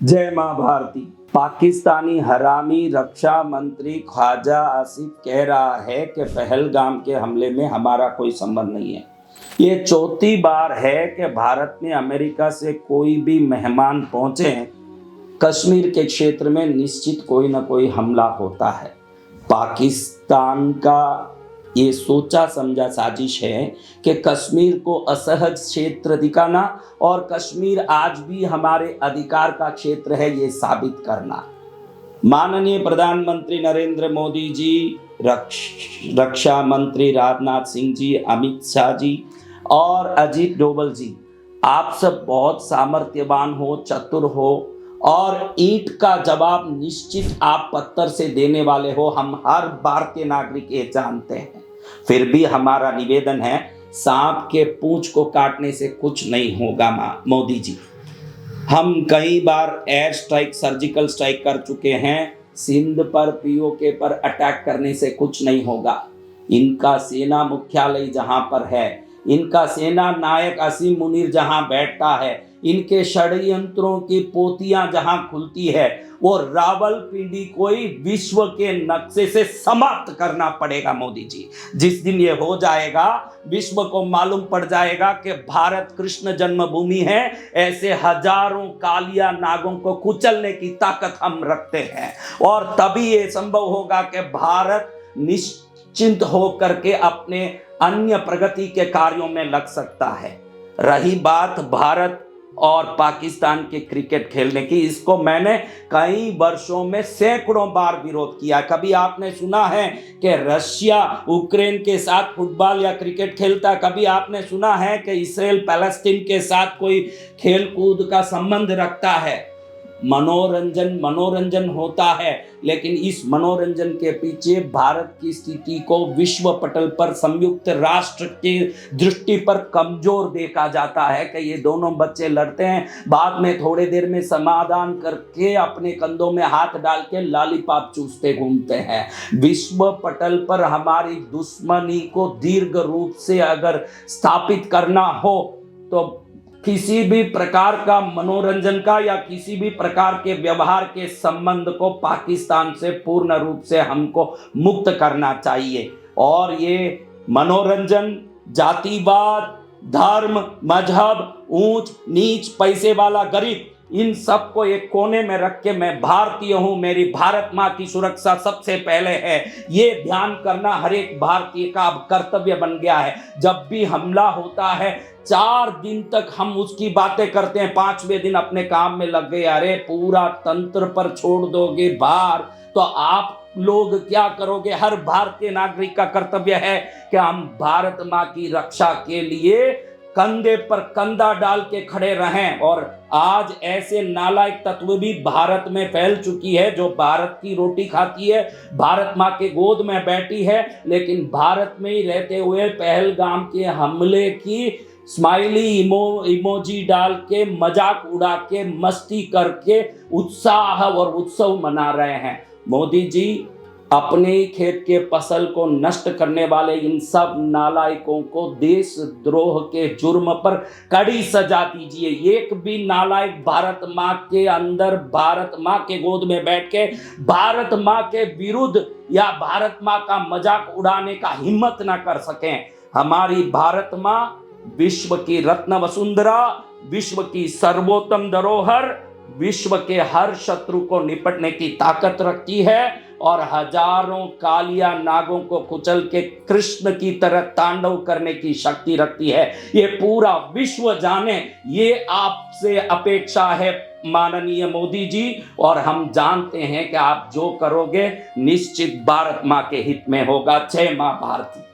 जय मां भारती। पाकिस्तानी हरामी रक्षा मंत्री ख्वाजा आसिफ कह रहा है कि पहलगाम के हमले में हमारा कोई संबंध नहीं है। ये चौथी बार है कि भारत में अमेरिका से कोई भी मेहमान पहुंचे, कश्मीर के क्षेत्र में निश्चित कोई ना कोई हमला होता है। पाकिस्तान का ये सोचा समझा साजिश है कि कश्मीर को असहज क्षेत्र दिखाना और कश्मीर आज भी हमारे अधिकार का क्षेत्र है, ये साबित करना। माननीय प्रधानमंत्री नरेंद्र मोदी जी, रक्षा मंत्री राजनाथ सिंह जी, अमित शाह जी और अजीत डोभाल जी, आप सब बहुत सामर्थ्यवान हो, चतुर हो और ईंट का जवाब निश्चित आप पत्थर से देने वाले हो, हम हर भारतीय नागरिक ये जानते हैं। फिर भी हमारा निवेदन है, सांप के पूंछ को काटने से कुछ नहीं होगा मोदी जी। हम कई बार एयर स्ट्राइक, सर्जिकल स्ट्राइक कर चुके हैं, सिंध पर, पीओके पर अटैक करने से कुछ नहीं होगा। इनका सेना मुख्यालय जहां पर है, इनका सेना नायक असीम मुनीर जहां बैठता है, इनके षड्यंत्रों की पोतियां जहां खुलती है, वो रावलपिंडी कोई विश्व के नक्शे से समाप्त करना पड़ेगा मोदी जी। जिस दिन ये हो जाएगा, विश्व को मालूम पड़ जाएगा कि भारत कृष्ण जन्मभूमि है। ऐसे हजारों कालिया नागों को कुचलने की ताकत हम रखते हैं और तभी ये संभव होगा कि भारत निश्चिंत होकर के अपने अन्य प्रगति के कार्यों में लग सकता है। रही बात भारत और पाकिस्तान के क्रिकेट खेलने की, इसको मैंने कई वर्षों में सैकड़ों बार विरोध किया। कभी आपने सुना है कि रशिया यूक्रेन के साथ फुटबॉल या क्रिकेट खेलता? कभी आपने सुना है कि इसराइल पैलेस्टीन के साथ कोई खेल कूद का संबंध रखता है? मनोरंजन होता है, लेकिन इस मनोरंजन के पीछे भारत की स्थिति को विश्व पटल पर संयुक्त राष्ट्र की दृष्टि पर कमजोर देखा जाता है कि ये दोनों बच्चे लड़ते हैं, बाद में थोड़ी देर में समाधान करके अपने कंधों में हाथ डाल के लॉलीपॉप चूसते घूमते हैं। विश्व पटल पर हमारी दुश्मनी को दीर्घ रूप से अगर स्थापित करना हो तो किसी भी प्रकार का मनोरंजन का या किसी भी प्रकार के व्यवहार के संबंध को पाकिस्तान से पूर्ण रूप से हमको मुक्त करना चाहिए। और ये मनोरंजन, जातिवाद, धर्म, मजहब, ऊंच नीच, पैसे वाला गरीब, इन सबको एक कोने में रख के मैं भारतीय हूं, मेरी भारत मां की सुरक्षा सबसे पहले है, ये ध्यान करना हर एक भारतीय का अब कर्तव्य बन गया है। जब भी हमला होता है 4 दिन तक हम उसकी बातें करते हैं, 5वें दिन अपने काम में लग गए। अरे पूरा तंत्र पर छोड़ दोगे भार तो आप लोग क्या करोगे? हर भारतीय नागरिक का कर्तव्य है कि हम भारत मां की रक्षा के लिए कंधे पर कंधा डाल के खड़े रहें। और आज ऐसे नालायक तत्व भी भारत में फैल चुकी है जो भारत की रोटी खाती है, भारत माँ के गोद में बैठी है, लेकिन भारत में ही रहते हुए पहलगाम के हमले की स्माइली इमोजी डाल के, मजाक उड़ा के, मस्ती करके उत्साह और उत्सव मना रहे हैं। मोदी जी, अपने खेत के फसल को नष्ट करने वाले इन सब नालायकों को देशद्रोह के जुर्म पर कड़ी सजा दीजिए। एक भी नालायक भारत माँ के अंदर, भारत माँ के गोद में बैठ के भारत माँ के विरुद्ध या भारत माँ का मजाक उड़ाने का हिम्मत ना कर सकें। हमारी भारत माँ विश्व की रत्न वसुंधरा, विश्व की सर्वोत्तम धरोहर, विश्व के हर शत्रु को निपटने की ताकत रखती है और हजारों कालिया नागों को कुचल के कृष्ण की तरह तांडव करने की शक्ति रखती है। ये पूरा विश्व जाने, ये आपसे अपेक्षा है माननीय मोदी जी। और हम जानते हैं कि आप जो करोगे निश्चित भारत माँ के हित में होगा। जय मां भारती।